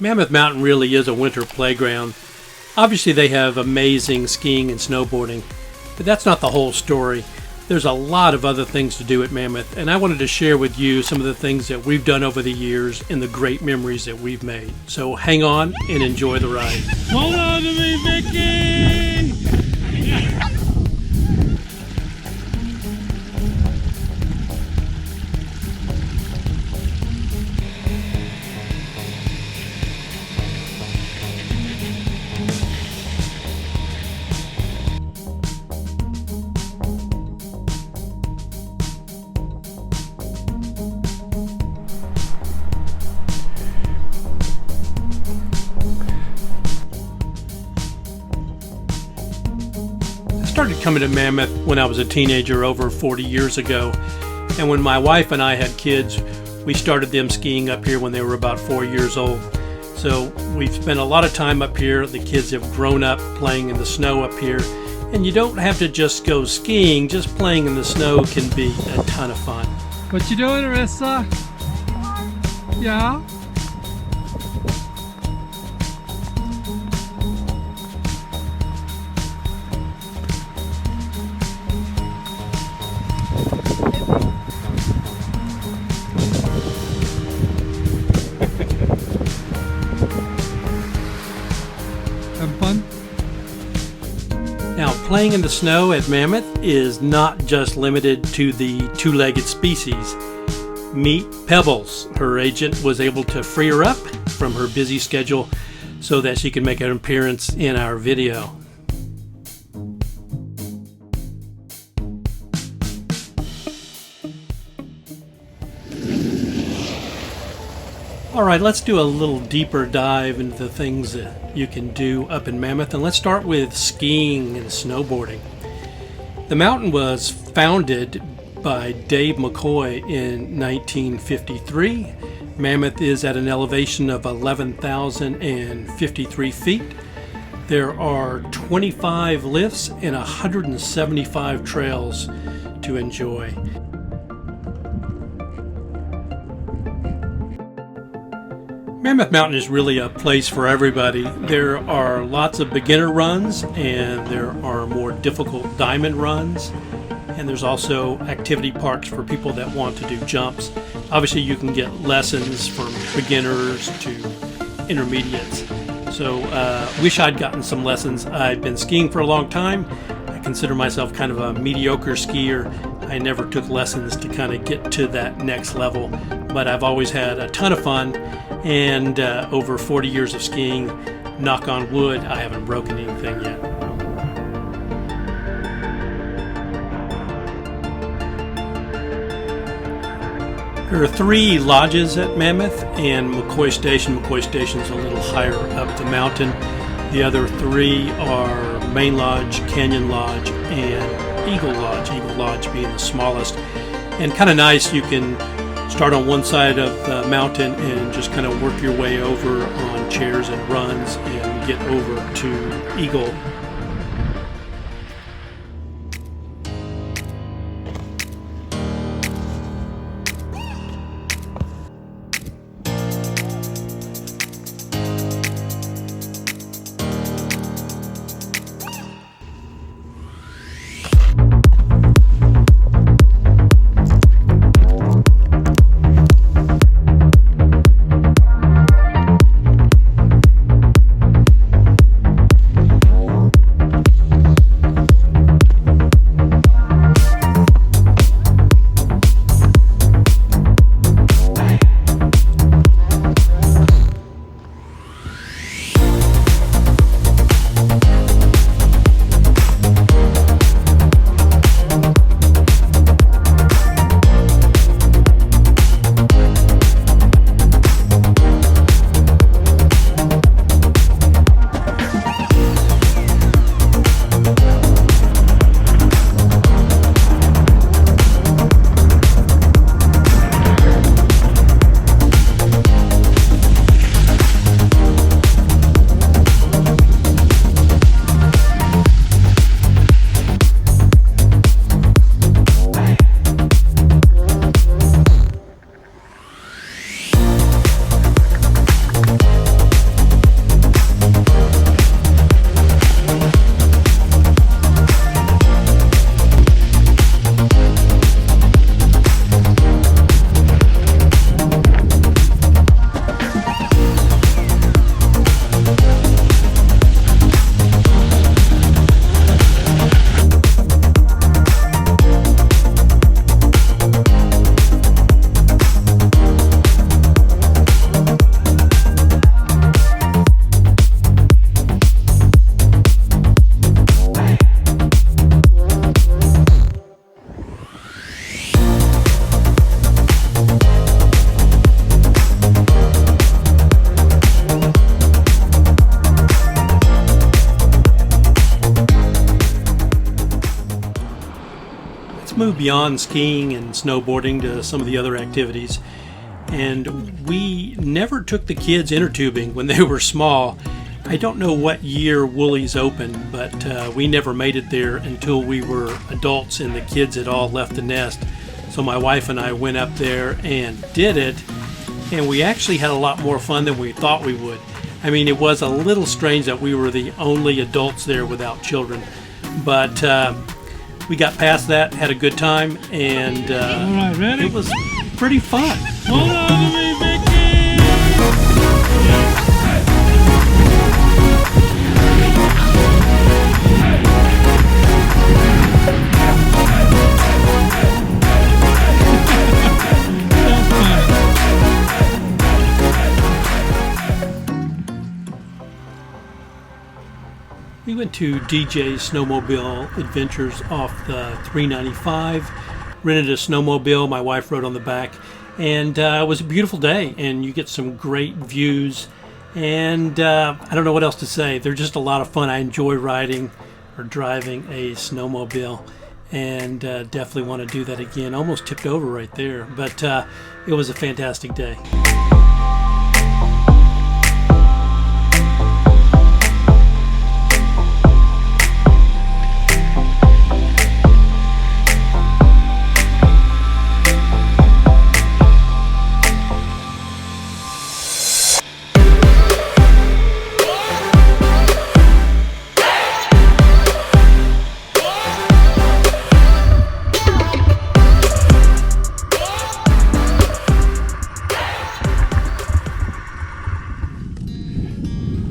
Mammoth Mountain really is a winter playground. Obviously they have amazing skiing and snowboarding, but that's not the whole story. There's a lot of other things to do at Mammoth, and I wanted to share with you some of the things that we've done over the years and the great memories that we've made. So hang on and enjoy the ride. Hold on to me, Vicky! I started coming to Mammoth when I was a teenager over 40 years ago, and when my wife and I had kids, we started them skiing up here when they were about 4 years old. So we've spent a lot of time up here. The kids have grown up playing in the snow up here, and you don't have to just go skiing. Just playing in the snow can be a ton of fun. What you doing, Arissa? Yeah? Have fun? Now, playing in the snow at Mammoth is not just limited to the two-legged species. Meet Pebbles. Her agent was able to free her up from her busy schedule so that she could make an appearance in our video. All right, let's do a little deeper dive into the things that you can do up in Mammoth, and let's start with skiing and snowboarding. The mountain was founded by Dave McCoy in 1953. Mammoth is at an elevation of 11,053 feet. There are 25 lifts and 175 trails to enjoy. Mammoth Mountain is really a place for everybody. There are lots of beginner runs, and there are more difficult diamond runs, and there's also activity parks for people that want to do jumps. Obviously you can get lessons from beginners to intermediates. So wish I'd gotten some lessons. I've been skiing for a long time. I consider myself kind of a mediocre skier. I never took lessons to kind of get to that next level, but I've always had a ton of fun. And over 40 years of skiing, knock on wood, I haven't broken anything yet. There are 3 lodges at Mammoth and McCoy Station. McCoy Station is a little higher up the mountain. The other 3 are Main Lodge, Canyon Lodge, and Eagle Lodge. Eagle Lodge being the smallest. And kind of nice, you can start on one side of the mountain and just kind of work your way over on chairs and runs and get over to Eagle. let's move beyond skiing and snowboarding to some of the other activities. And we never took the kids inner tubing when they were small. I don't know what year Woolies opened, but we never made it there until we were adults and the kids had all left the nest. So my wife and I went up there and did it, and we actually had a lot more fun than we thought we would. I mean, it was a little strange that we were the only adults there without children, but we got past that, had a good time, and All right, ready? it was pretty fun. Hold on to me, Mickey! We went to DJ's Snowmobile Adventures off the 395, rented a snowmobile, my wife rode on the back, and it was a beautiful day, and you get some great views, and I don't know what else to say. They're just a lot of fun. I enjoy riding or driving a snowmobile, and definitely want to do that again. Almost tipped over right there, but it was a fantastic day.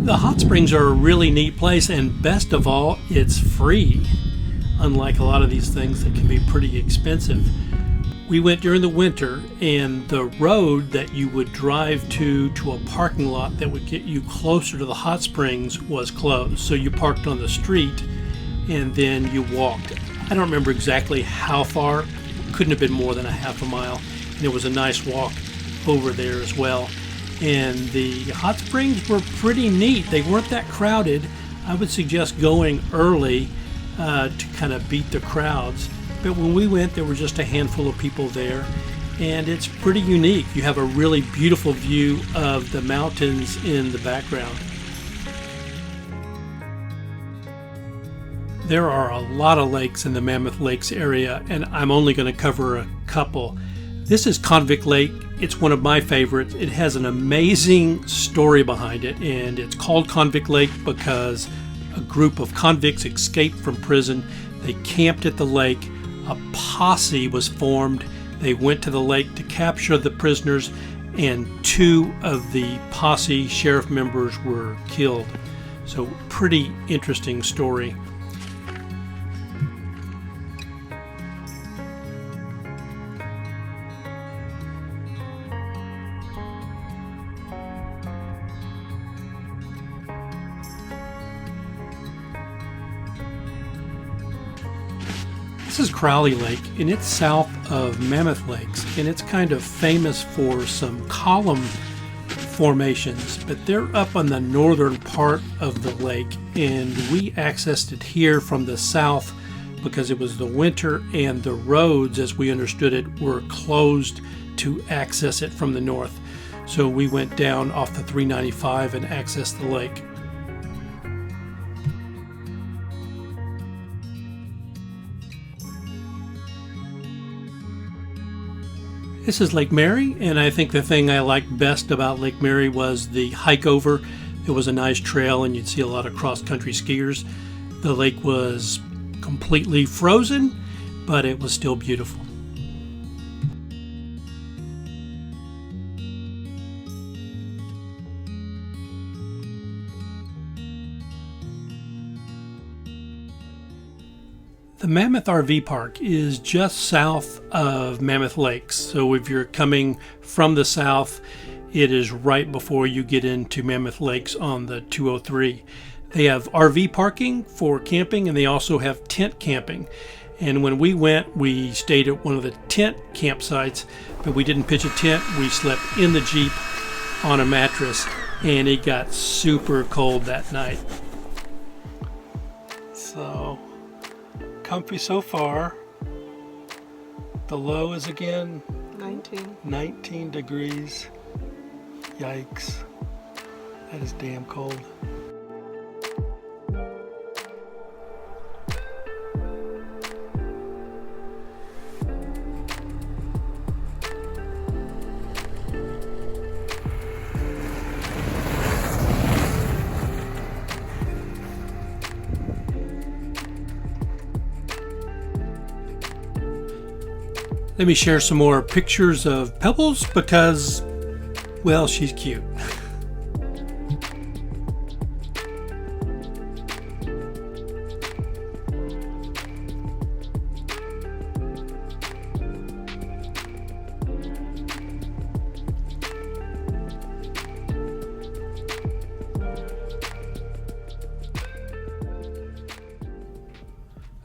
The hot springs are a really neat place, and best of all, it's free. Unlike a lot of these things that can be pretty expensive. We went during the winter, and the road that you would drive to a parking lot that would get you closer to the hot springs was closed. So you parked on the street and then you walked. I don't remember exactly how far, couldn't have been more than a half a mile. And it was a nice walk over there as well. And the hot springs were pretty neat. They weren't that crowded. I would suggest going early to kind of beat the crowds. But when we went, there were just a handful of people there, and it's pretty unique. You have a really beautiful view of the mountains in the background. There are a lot of lakes in the Mammoth Lakes area, and I'm only going to cover a couple. This is Convict Lake. It's one of my favorites. It has an amazing story behind it, and it's called Convict Lake because a group of convicts escaped from prison. They camped at the lake. A posse was formed. They went to the lake to capture the prisoners, and 2 of the posse sheriff members were killed. So pretty interesting story. This is Crowley Lake, and it's south of Mammoth Lakes, and it's kind of famous for some column formations, but they're up on the northern part of the lake, and we accessed it here from the south because it was the winter and the roads, as we understood it, were closed to access it from the north. So we went down off the 395 and accessed the lake. This is Lake Mary, and I think the thing I liked best about Lake Mary was the hike over. It was a nice trail, and you'd see a lot of cross-country skiers. The lake was completely frozen, but it was still beautiful. The Mammoth RV Park is just south of Mammoth Lakes. So if you're coming from the south, it is right before you get into Mammoth Lakes on the 203. They have RV parking for camping, and they also have tent camping. And when we went, we stayed at one of the tent campsites, but we didn't pitch a tent. We slept in the Jeep on a mattress, and it got super cold that night. So comfy so far. The low is again 19 degrees. Yikes. That is damn cold. Let me share some more pictures of Pebbles because, well, she's cute.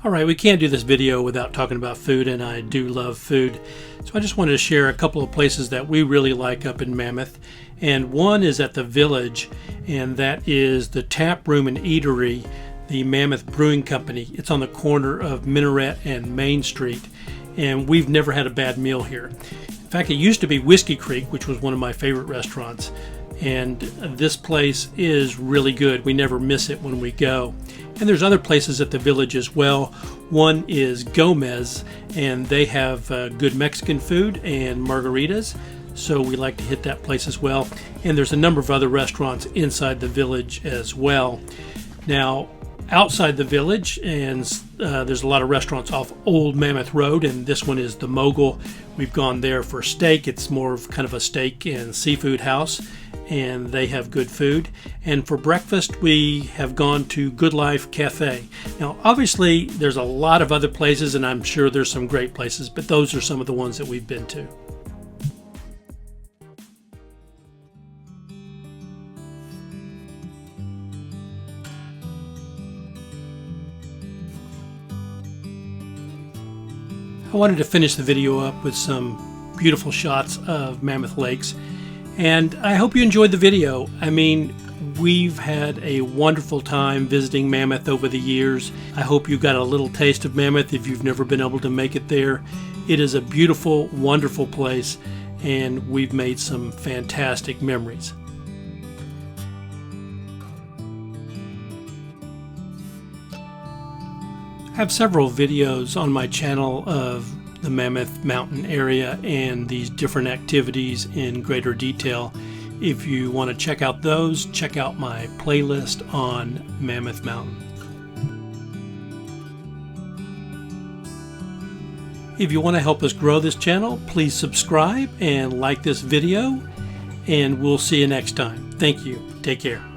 All right, we can't do this video without talking about food, and I do love food. So I just wanted to share a couple of places that we really like up in Mammoth. And one is at the Village, and that is the Tap Room and Eatery, the Mammoth Brewing Company. It's on the corner of Minaret and Main Street, and we've never had a bad meal here. In fact, it used to be Whiskey Creek, which was one of my favorite restaurants. And this place is really good. We never miss it when we go. And there's other places at the Village as well. One is Gomez, and they have good Mexican food and margaritas, so we like to hit that place as well. And there's a number of other restaurants inside the Village as well. Now, outside the Village, and there's a lot of restaurants off Old Mammoth Road, and this one is the Mogul. We've gone there for steak. It's more of kind of a steak and seafood house, and they have good food. And for breakfast, we have gone to Good Life Cafe. Now, obviously, there's a lot of other places, and I'm sure there's some great places, but those are some of the ones that we've been to. I wanted to finish the video up with some beautiful shots of Mammoth Lakes, and I hope you enjoyed the video. I mean, we've had a wonderful time visiting Mammoth over the years. I hope you got a little taste of Mammoth if you've never been able to make it there. It is a beautiful, wonderful place, and we've made some fantastic memories. I have several videos on my channel of the Mammoth Mountain area and these different activities in greater detail. If you want to check out those, check out my playlist on Mammoth Mountain. If you want to help us grow this channel, please subscribe and like this video, and we'll see you next time. Thank you. Take care.